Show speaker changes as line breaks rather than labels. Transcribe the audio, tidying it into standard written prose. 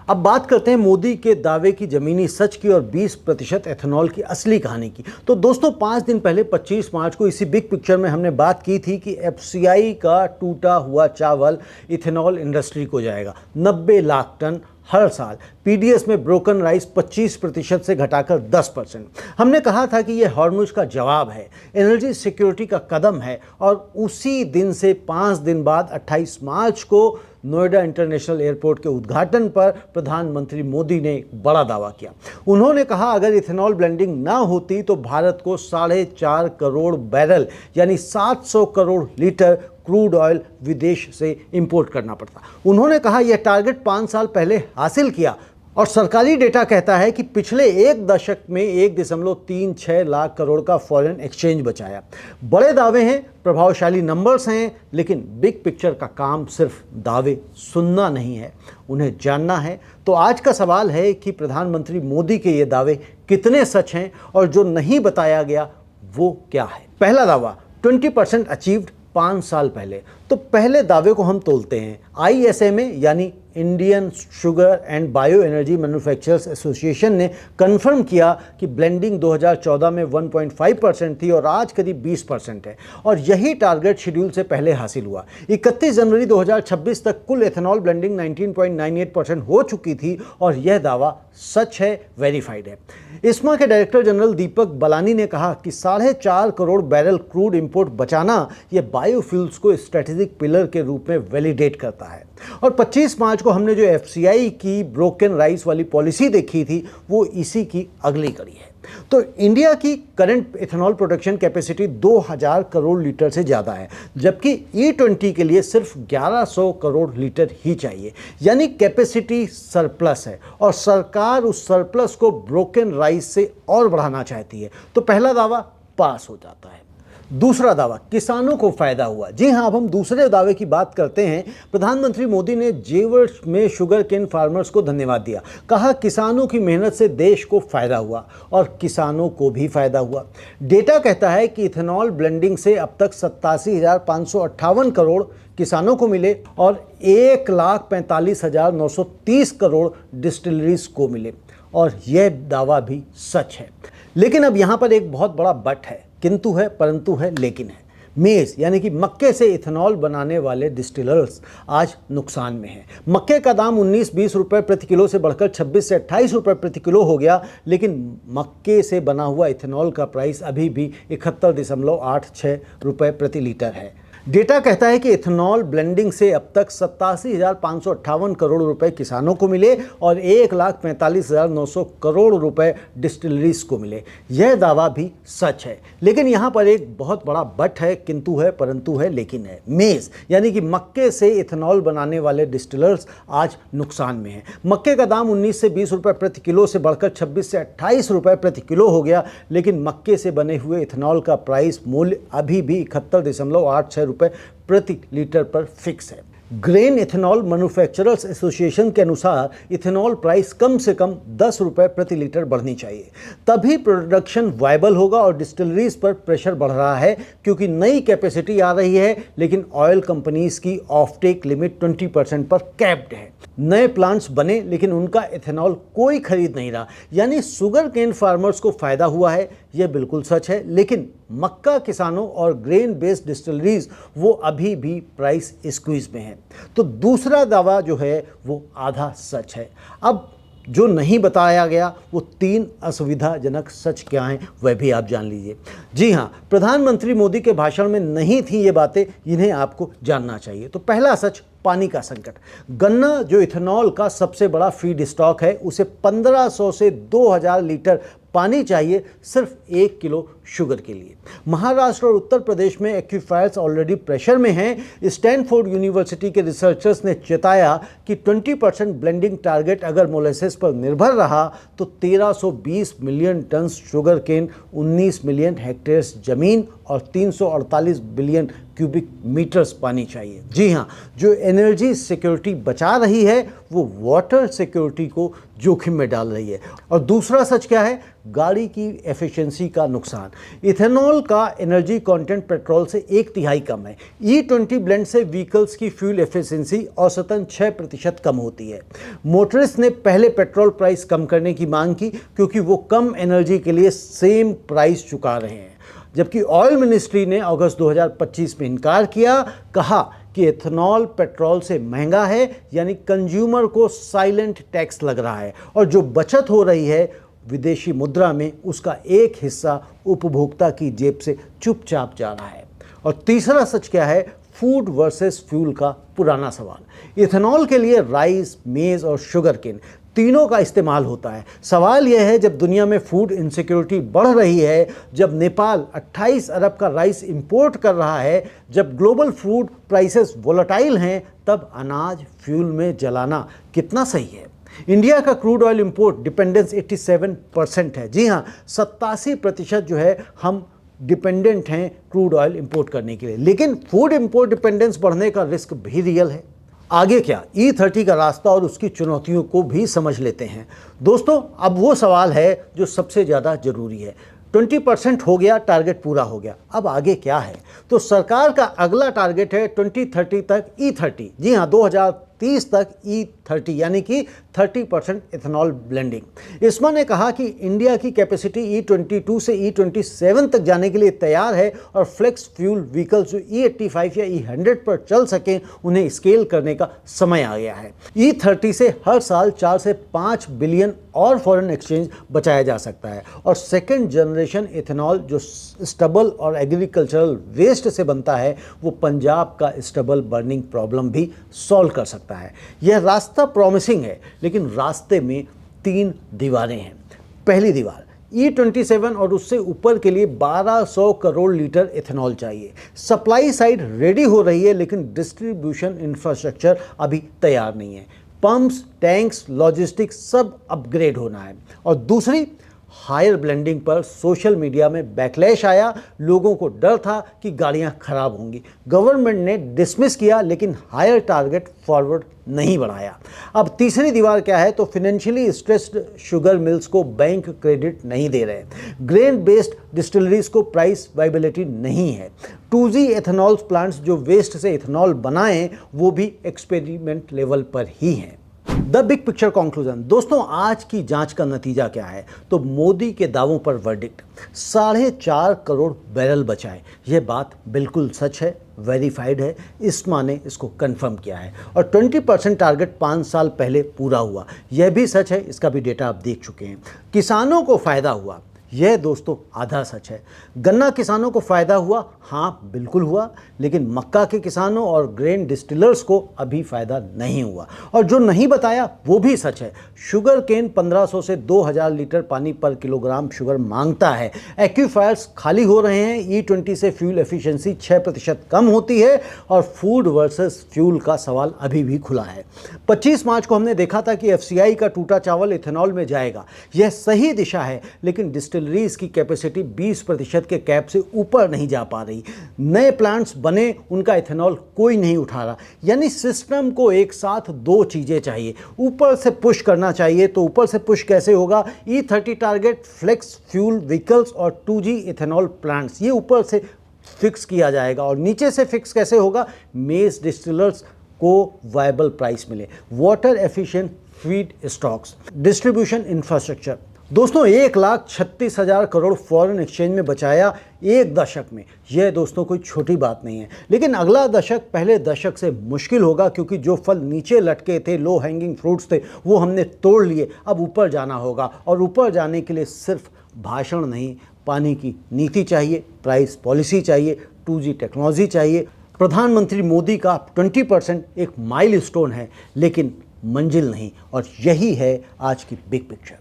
अब बात करते हैं मोदी के दावे की जमीनी सच की और 20% एथेनॉल की असली कहानी की। तो दोस्तों 5 दिन पहले 25 मार्च को इसी बिग पिक्चर में हमने बात की थी कि एफसीआई का टूटा हुआ चावल इथेनॉल इंडस्ट्री को जाएगा 90 लाख टन हर साल। पीडीएस में ब्रोकन राइस 25% से घटाकर 10%। हमने कहा था कि यह हॉर्मुज का जवाब है, एनर्जी सिक्योरिटी का कदम है। और उसी दिन से 5 दिन बाद 28 मार्च को नोएडा इंटरनेशनल एयरपोर्ट के उद्घाटन पर प्रधानमंत्री मोदी ने एक बड़ा दावा किया। उन्होंने कहा अगर इथेनॉल ब्लेंडिंग ना होती तो भारत को 4.5 करोड़ बैरल यानी 700 करोड़ लीटर क्रूड ऑयल विदेश से इंपोर्ट करना पड़ता। उन्होंने कहा यह टारगेट 5 साल पहले हासिल किया और सरकारी डेटा कहता है कि पिछले 1 दशक में 1.36 लाख करोड़ का फॉरेन एक्सचेंज बचाया। बड़े दावे हैं, प्रभावशाली नंबर्स हैं, लेकिन बिग पिक्चर का काम सिर्फ दावे सुनना नहीं है, उन्हें जानना है। तो आज का सवाल है कि प्रधानमंत्री मोदी के ये दावे कितने सच हैं और जो नहीं बताया गया वो क्या है। पहला दावा 20% अचीव्ड 5 साल पहले। तो पहले दावे को हम तोलते हैं। ISMA यानी Indian sugar and bio energy manufacturers association ने कंफर्म किया कि ब्लेंडिंग 2014 में 1.5% थी और आज करीब 20% है और यही टारगेट शेड्यूल से पहले हासिल हुआ। 31 जनवरी 2026 तक कुल एथेनॉल ब्लेंडिंग 19.98% हो चुकी थी और यह दावा सच है, वेरीफाइड है। इस्मा के डायरेक्टर जनरल दीपक बलानी ने कहा कि 4.5 करोड़ बैरल क्रूड इंपोर्ट बचाना यह बायोफ्यूल्स को स्ट्रेटेजिक पिलर के रूप में वैलिडेट करता है। और 25 मार्च को हमने जो एफसीआई की ब्रोकन राइस वाली पॉलिसी देखी थी वो इसी की अगली कड़ी है। तो इंडिया की current ethanol production capacity 2000 crore litre से ज़्यादा है, जबकि E20 के लिए सिर्फ 1100 करोड़ लीटर ही चाहिए, यानी कैपेसिटी सरप्लस है और सरकार उस सरप्लस को ब्रोकन राइस से और बढ़ाना चाहती है। तो पहला दावा पास हो जाता है। दूसरा दावा, किसानों को फायदा हुआ। जी हां, अब हम दूसरे दावे की बात करते हैं। प्रधानमंत्री मोदी ने जेवर में शुगर केन फार्मर्स को धन्यवाद दिया। कहा किसानों की मेहनत से देश को फायदा हुआ और किसानों को भी फायदा हुआ। डेटा कहता है कि इथेनॉल ब्लेंडिंग से अब तक 87,558 करोड़ किसानों को मिले और 1,45,930 करोड़ डिस्टिलरीज को मिले और यह दावा भी सच है। लेकिन अब यहाँ पर एक बहुत बड़ा बट है, किंतु है, परंतु है, लेकिन है। मेज़ यानी कि मक्के से इथेनॉल बनाने वाले डिस्टिलर्स आज नुकसान में हैं। मक्के का दाम 19-20 रुपये प्रति किलो से बढ़कर 26 से 28 रुपये प्रति किलो हो गया, लेकिन मक्के से बना हुआ इथेनॉल का प्राइस अभी भी 71.86 रुपये प्रति लीटर है। डेटा कहता है कि इथेनॉल ब्लेंडिंग से अब तक 87,558 करोड़ रुपए किसानों को मिले और 1,45,900 करोड़ रुपए डिस्टिलरीज को मिले। यह दावा भी सच है, लेकिन यहाँ पर एक बहुत बड़ा बट है, किंतु है, परंतु है, लेकिन है। मेज़ यानी कि मक्के से इथेनॉल बनाने वाले डिस्टिलर्स आज नुकसान में हैं। मक्के का दाम 19 से 20 रुपये प्रति किलो से बढ़कर 26 से 28 रुपये प्रति किलो हो गया, लेकिन मक्के से बने हुए इथेनॉल का प्राइस मूल्य अभी भी 71.86 रुपये प्रति लीटर पर फिक्स है। ग्रेन इथेनॉल मैन्युफैक्चरर्स एसोसिएशन के अनुसार इथेनॉल प्राइस कम से कम 10 रुपये प्रति लीटर बढ़नी चाहिए, तभी प्रोडक्शन वायबल होगा। और डिस्टिलरीज पर प्रेशर बढ़ रहा है क्योंकि नई कैपेसिटी आ रही है, लेकिन ऑयल कंपनीज की ऑफटेक लिमिट 20% पर कैप्ड है। नए प्लांट्स बने लेकिन उनका इथेनॉल कोई खरीद नहीं रहा, यानी शुगर केन फार्मर्स को फायदा हुआ है, यह बिल्कुल सच है। लेकिन मक्का किसानों और ग्रेन बेस्ड डिस्टिलरीज वो अभी भी प्राइस स्क्वीज में है। तो दूसरा दावा जो है वो आधा सच है। अब जो नहीं बताया गया वो 3 असुविधाजनक सच क्या हैं वह भी आप जान लीजिए। जी हाँ, प्रधानमंत्री मोदी के भाषण में नहीं थी ये बातें, इन्हें आपको जानना चाहिए। तो पहला सच, पानी का संकट। गन्ना जो इथेनॉल का सबसे बड़ा फीड स्टॉक है, उसे 1500 से 2000 लीटर पानी चाहिए सिर्फ 1 किलो शुगर के लिए। महाराष्ट्र और उत्तर प्रदेश में एक्वीफायर्स ऑलरेडी प्रेशर में हैं। स्टैनफोर्ड यूनिवर्सिटी के रिसर्चर्स ने चेताया कि 20% ब्लेंडिंग टारगेट अगर मोलेसेस पर निर्भर रहा तो 1320 million ton sugarcane, 19 million hectares जमीन और 348 बिलियन क्यूबिक मीटर्स पानी चाहिए। जी हाँ, जो एनर्जी सिक्योरिटी बचा रही है वो वाटर सिक्योरिटी को जोखिम में डाल रही है। और दूसरा सच क्या है? गाड़ी की एफिशिएंसी का नुकसान। इथेनॉल का एनर्जी कंटेंट पेट्रोल से 1/3 कम है। E20 ब्लेंड से व्हीकल्स की फ्यूल एफिशिएंसी औसतन 6% कम होती है। मोटरिस्ट ने पहले पेट्रोल प्राइस कम करने की मांग की क्योंकि वो कम एनर्जी के लिए सेम प्राइस चुका रहे हैं, जबकि ऑयल मिनिस्ट्री ने अगस्त 2025 में इनकार किया, कहा कि एथेनॉल पेट्रोल से महंगा है, यानी कंज्यूमर को साइलेंट टैक्स लग रहा है और जो बचत हो रही है विदेशी मुद्रा में उसका एक हिस्सा उपभोक्ता की जेब से चुपचाप जा रहा है। और तीसरा सच क्या है? फूड वर्सेस फ्यूल का पुराना सवाल। इथेनॉल के लिए राइस, मेज और शुगर केन तीनों का इस्तेमाल होता है। सवाल यह है, जब दुनिया में फूड इनसिक्योरिटी बढ़ रही है, जब नेपाल 28 अरब का राइस इंपोर्ट कर रहा है, जब ग्लोबल फूड प्राइसेस वोलेटाइल हैं, तब अनाज फ्यूल में जलाना कितना सही है? इंडिया का क्रूड ऑयल इंपोर्ट डिपेंडेंस 87% है। जी हाँ, 87% जो है हम डिपेंडेंट हैं क्रूड ऑयल इंपोर्ट करने के लिए। लेकिन फूड इंपोर्ट डिपेंडेंस बढ़ने का रिस्क भी रियल है। आगे क्या? E30 का रास्ता और उसकी चुनौतियों को भी समझ लेते हैं। दोस्तों, अब वो सवाल है जो सबसे ज़्यादा ज़रूरी है। 20% हो गया, टारगेट पूरा हो गया, अब आगे क्या है? तो सरकार का अगला टारगेट है 2030 तक E30। जी हाँ, 2030 तक E30 यानी कि 30% इथेनॉल ब्लेंडिंग। इस्मा ने कहा कि इंडिया की कैपेसिटी E22 से E27 तक जाने के लिए तैयार है और फ्लेक्स फ्यूल व्हीकल्स जो E85 या E100 पर चल सकें उन्हें स्केल करने का समय आ गया है। E30 से हर साल 4 से 5 बिलियन और फॉरेन एक्सचेंज बचाया जा सकता है और सेकेंड जनरेशन इथेनॉल जो स्टबल और एग्रीकल्चरल वेस्ट से बनता है वो पंजाब का स्टबल बर्निंग प्रॉब्लम भी सॉल्व कर सकता है। यह रास्ता प्रॉमिसिंग है, लेकिन रास्ते में 3 दीवारें हैं। पहली दीवार, E27 और उससे ऊपर के लिए 1200 करोड़ लीटर इथेनॉल चाहिए। सप्लाई साइड रेडी हो रही है, लेकिन डिस्ट्रीब्यूशन इंफ्रास्ट्रक्चर अभी तैयार नहीं है। पंप्स, टैंक्स, लॉजिस्टिक्स सब अपग्रेड होना है। और दूसरी, हायर ब्लेंडिंग पर सोशल मीडिया में बैकलैश आया। लोगों को डर था कि गाड़ियां खराब होंगी। गवर्नमेंट ने डिसमिस किया, लेकिन हायर टारगेट फॉरवर्ड नहीं बढ़ाया। अब तीसरी दीवार क्या है? तो फाइनेंशियली स्ट्रेस्ड शुगर मिल्स को बैंक क्रेडिट नहीं दे रहे, ग्रेन बेस्ड डिस्टिलरीज को प्राइस वाइबिलिटी नहीं है, 2G एथेनॉल प्लांट्स जो वेस्ट से इथेनॉल बनाएं वो भी एक्सपेरिमेंट लेवल पर ही हैं। The big picture conclusion. दोस्तों, आज की जांच का नतीजा क्या है? तो मोदी के दावों पर वर्डिक्ट, 4.5 करोड़ बैरल बचाए। यह बात बिल्कुल सच है, वेरीफाइड है, इस्मा ने इसको कंफर्म किया है। और 20% टारगेट 5 साल पहले पूरा हुआ, यह भी सच है, इसका भी डेटा आप देख चुके हैं। किसानों को फायदा हुआ, यह दोस्तों आधा सच है। गन्ना किसानों को फायदा हुआ, हाँ बिल्कुल हुआ, लेकिन मक्का के किसानों और ग्रेन डिस्टिलर्स को अभी फायदा नहीं हुआ। और जो नहीं बताया वो भी सच है। शुगर केन 1500 से 2000 लीटर पानी पर किलोग्राम शुगर मांगता है। एक्यूफायर्स खाली हो रहे हैं। E20 से फ्यूल एफिशिएंसी 6% कम होती है और फूड वर्सेस फ्यूल का सवाल अभी भी खुला है। 25 मार्च को हमने देखा था कि FCI का टूटा चावल इथेनॉल में जाएगा। यह सही दिशा है, लेकिन डिस्टिलरीज की कैपेसिटी 20% के कैप से ऊपर नहीं जा पा रही। नए प्लांट्स बने, उनका इथेनॉल कोई नहीं उठा रहा। यानी सिस्टम को एक साथ 2 चीजें चाहिए। ऊपर से पुश करना चाहिए, तो ऊपर से पुश कैसे होगा? E30 target, flex fuel vehicles और 2G इथेनॉल प्लांट्स, ये ऊपर से फिक्स किया जाएगा। और नीचे से फिक्स कैसे होगा? मेज डिस्टिलर्स को वायबल प्राइस मिले, water efficient feed stocks, distribution infrastructure. दोस्तों, 1,36,000 करोड़ फॉरेन एक्सचेंज में बचाया 1 दशक में। यह दोस्तों कोई छोटी बात नहीं है। लेकिन अगला दशक पहले दशक से मुश्किल होगा, क्योंकि जो फल नीचे लटके थे, लो हैंगिंग फ्रूट्स थे, वो हमने तोड़ लिए। अब ऊपर जाना होगा, और ऊपर जाने के लिए सिर्फ भाषण नहीं, पानी की नीति चाहिए, प्राइस पॉलिसी चाहिए, 2G टेक्नोलॉजी चाहिए। प्रधानमंत्री मोदी का 20% एक माइलस्टोन है, लेकिन मंजिल नहीं। और यही है आज की बिग पिक्चर।